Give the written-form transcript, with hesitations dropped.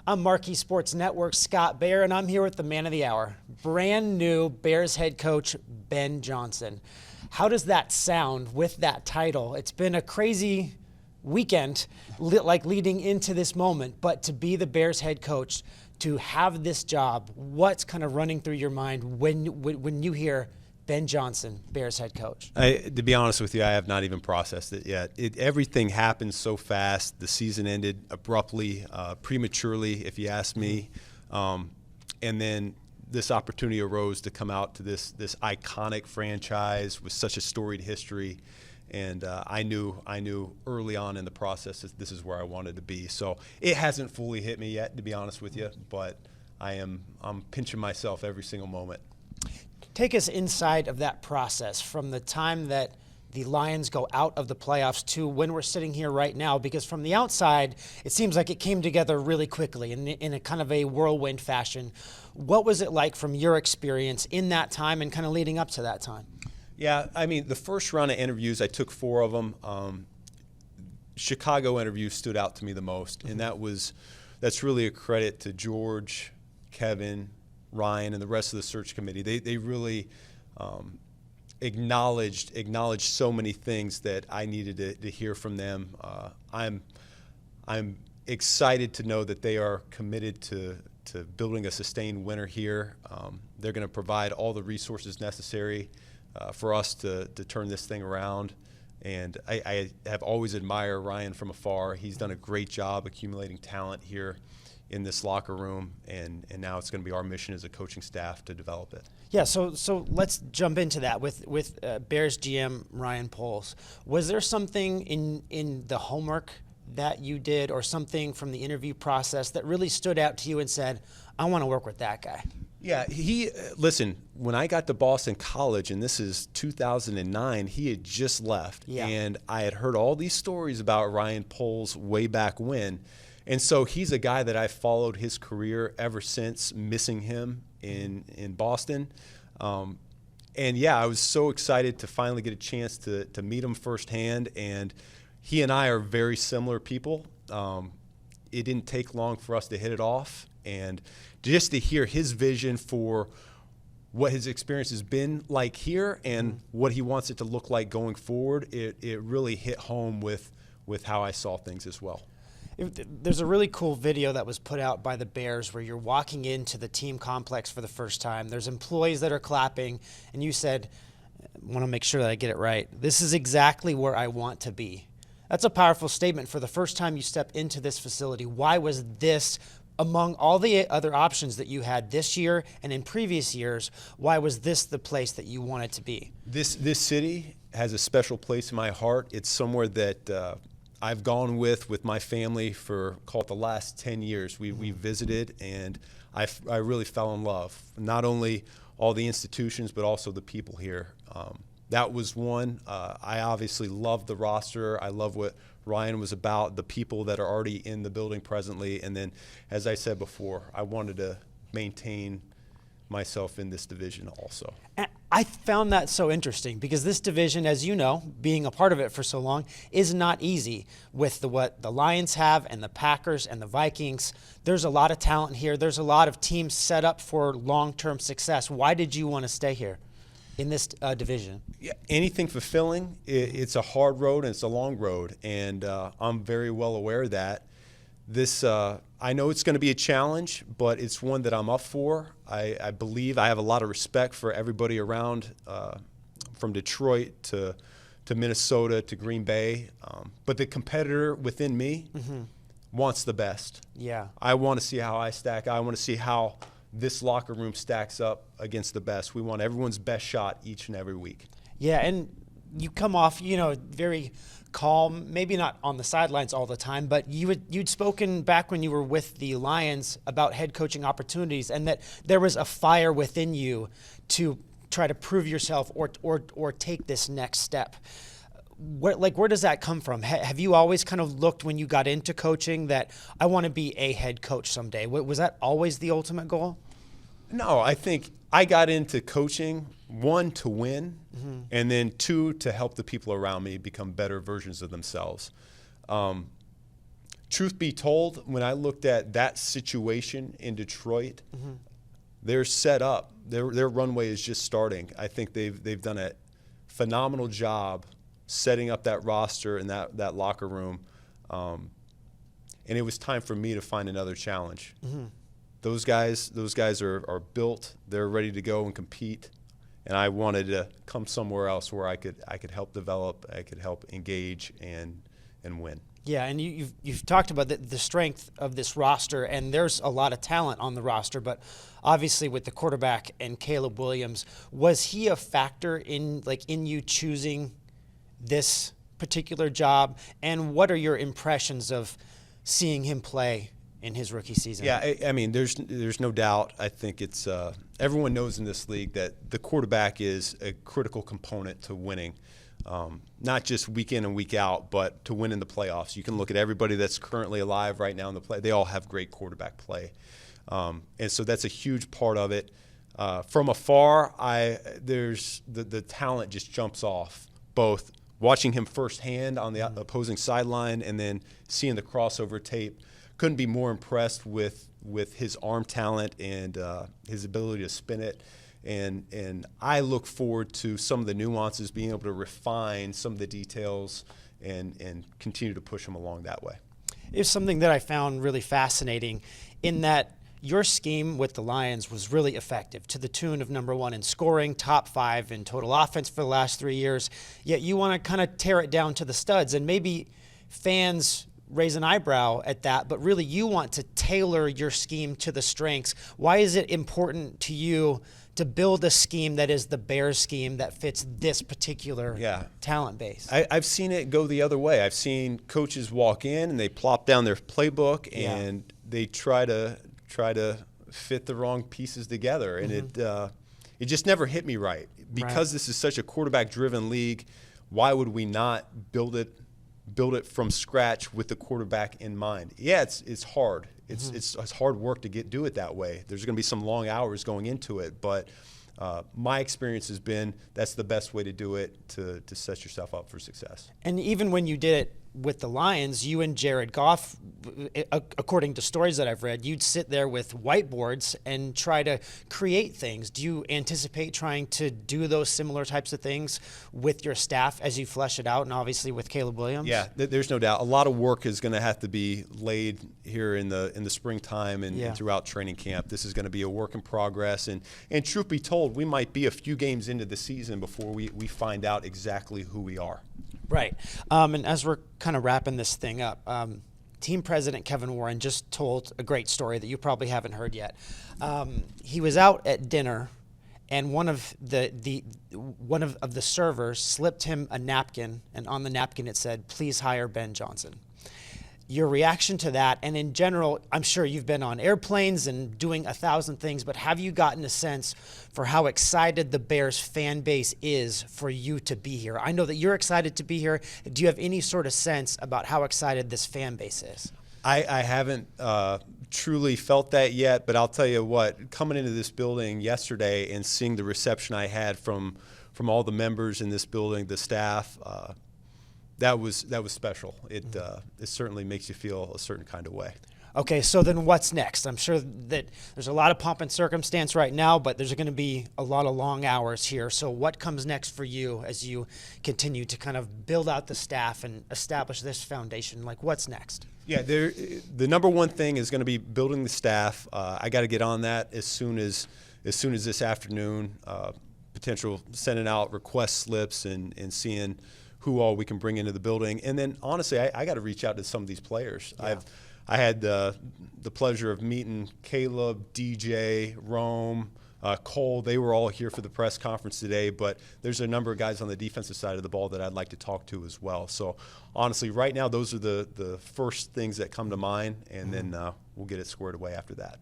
I'm Marquee Sports Network Scott Bair, and I'm here with the man of the hour, brand new Bears head coach Ben Johnson. How does that sound with that title? It's been a crazy weekend, leading into this moment, but to be the Bears head coach, to have this job, what's kind of running through your mind when you hear Ben Johnson, Bears head coach? To be honest with you, I have not even processed it yet. Everything happened so fast. The season ended abruptly, prematurely, if you ask me. And then this opportunity arose to come out to this iconic franchise with such a storied history. And I knew early on in the process that this is where I wanted to be. So it hasn't fully hit me yet, to be honest with you, but I'm pinching myself every single moment. Take us inside of that process from the time that the Lions go out of the playoffs to when we're sitting here right now, because from the outside, it seems like it came together really quickly in a kind of a whirlwind fashion. What was it like from your experience in that time and kind of leading up to that time? Yeah, I mean, the first round of interviews, I took 4 of them. Chicago interview stood out to me the most, and that's really a credit to George, Kevin, Ryan, and the rest of the search committee. They really acknowledged so many things that I needed to hear from them. I'm excited to know that they are committed to building a sustained winner here. They're going to provide all the resources necessary for us to turn this thing around. And I have always admired Ryan from afar. He's done a great job accumulating talent here in this locker room, and now it's going to be our mission as a coaching staff to develop it. Yeah, so let's jump into that with Bears GM Ryan Poles. Was there something in the homework that you did or something from the interview process that really stood out to you and said, I want to work with that guy? Yeah, listen, when I got to Boston College, and this is 2009, he had just left. Yeah. And I had heard all these stories about Ryan Poles way back when. And so he's a guy that I followed his career ever since, missing him in Boston. And yeah, I was so excited to finally get a chance to meet him firsthand. And he and I are very similar people. It didn't take long for us to hit it off. And just to hear his vision for what his experience has been like here and what he wants it to look like going forward, it really hit home with how I saw things as well. There's a really cool video that was put out by the Bears where you're walking into the team complex for the first time. There's employees that are clapping, and you said, I want to make sure that I get it right, this is exactly where I want to be. That's a powerful statement for the first time you step into this facility. Why was this, among all the other options that you had this year and in previous years, why was this the place that you wanted to be? This city has a special place in my heart. It's somewhere that I've gone with my family for, call it, the last 10 years. We visited, and I really fell in love. Not only all the institutions, but also the people here. That was one. I obviously love the roster. I love what Ryan was about, the people that are already in the building presently. And then, as I said before, I wanted to maintain myself in this division also. And I found that so interesting because this division, as you know, being a part of it for so long, is not easy with what the Lions have and the Packers and the Vikings. There's a lot of talent here. There's a lot of teams set up for long-term success. Why did you want to stay here in this division? Yeah, anything fulfilling, it's a hard road and it's a long road, and I'm very well aware of that. This, I know it's going to be a challenge, but it's one that I'm up for. I believe I have a lot of respect for everybody around, from Detroit to Minnesota to Green Bay. But the competitor within me wants the best. Yeah. I want to see how I stack. I want to see how this locker room stacks up against the best. We want everyone's best shot each and every week. Yeah, and you come off, very calm, maybe not on the sidelines all the time, but you'd spoken back when you were with the Lions about head coaching opportunities and that there was a fire within you to try to prove yourself or take this next step. Where does that come from? Have you always kind of looked when you got into coaching that I want to be a head coach someday? Was that always the ultimate goal? No, I think I got into coaching, 1, to win, and then 2, to help the people around me become better versions of themselves. truth be told, when I looked at that situation in Detroit, they're set up. Their runway is just starting. I think they've done a phenomenal job setting up that roster and that locker room. And it was time for me to find another challenge. Those guys are built. They're ready to go and compete. And I wanted to come somewhere else where I could help develop, I could help engage and win. Yeah, and you've talked about the strength of this roster, and there's a lot of talent on the roster, but obviously with the quarterback and Caleb Williams, was he a factor in you choosing this particular job? And what are your impressions of seeing him play in his rookie season? Yeah, I mean, there's no doubt. I think it's everyone knows in this league that the quarterback is a critical component to winning. Not just week in and week out, but to win in the playoffs. You can look at everybody that's currently alive right now in the play. They all have great quarterback play. And so that's a huge part of it. From afar, there's the talent just jumps off, both watching him firsthand on the opposing sideline and then seeing the crossover tape. Couldn't be more impressed with his arm talent and his ability to spin it. And I look forward to some of the nuances, being able to refine some of the details and continue to push him along that way. It's something that I found really fascinating in that your scheme with the Lions was really effective, to the tune of number 1 in scoring, top 5 in total offense for the last 3 years, yet you want to kind of tear it down to the studs. And maybe fans raise an eyebrow at that, but really you want to tailor your scheme to the strengths. Why is it important to you to build a scheme that is the Bears scheme that fits this particular talent base? I've seen it go the other way. I've seen coaches walk in and they plop down their playbook and they try to fit the wrong pieces together, and it just never hit me right. Because this is such a quarterback-driven league, why would we not build it from scratch with the quarterback in mind? Yeah, it's hard. It's hard work to do it that way. There's going to be some long hours going into it, but my experience has been that's the best way to do it to set yourself up for success. And even when you did it with the Lions, you and Jared Goff, according to stories that I've read, you'd sit there with whiteboards and try to create things. Do you anticipate trying to do those similar types of things with your staff as you flesh it out, and obviously with Caleb Williams? Yeah, there's no doubt. A lot of work is going to have to be laid here in the springtime and throughout training camp. This is going to be a work in progress. And truth be told, we might be a few games into the season before we find out exactly who we are. Right. And as we're kind of wrapping this thing up, team president Kevin Warren just told a great story that you probably haven't heard yet. He was out at dinner, and one of the servers slipped him a napkin, and on the napkin it said, "Please hire Ben Johnson." Your reaction to that, and in general, I'm sure you've been on airplanes and doing 1,000 things, but have you gotten a sense for how excited the Bears fan base is for you to be here? I know that you're excited to be here. Do you have any sort of sense about how excited this fan base is? I haven't truly felt that yet, but I'll tell you what, coming into this building yesterday and seeing the reception I had from all the members in this building, the staff, that was special. It certainly makes you feel a certain kind of way. Okay, so then what's next? I'm sure that there's a lot of pomp and circumstance right now, but there's going to be a lot of long hours here. So what comes next for you as you continue to kind of build out the staff and establish this foundation? Like, what's next? Yeah, the number one thing is going to be building the staff. I got to get on that as soon as this afternoon. Potential sending out request slips and seeing who all we can bring into the building. And then, honestly, I got to reach out to some of these players. Yeah. I had the pleasure of meeting Caleb, DJ, Rome, Cole. They were all here for the press conference today, but there's a number of guys on the defensive side of the ball that I'd like to talk to as well. So, honestly, right now, those are the first things that come to mind, and then we'll get it squared away after that.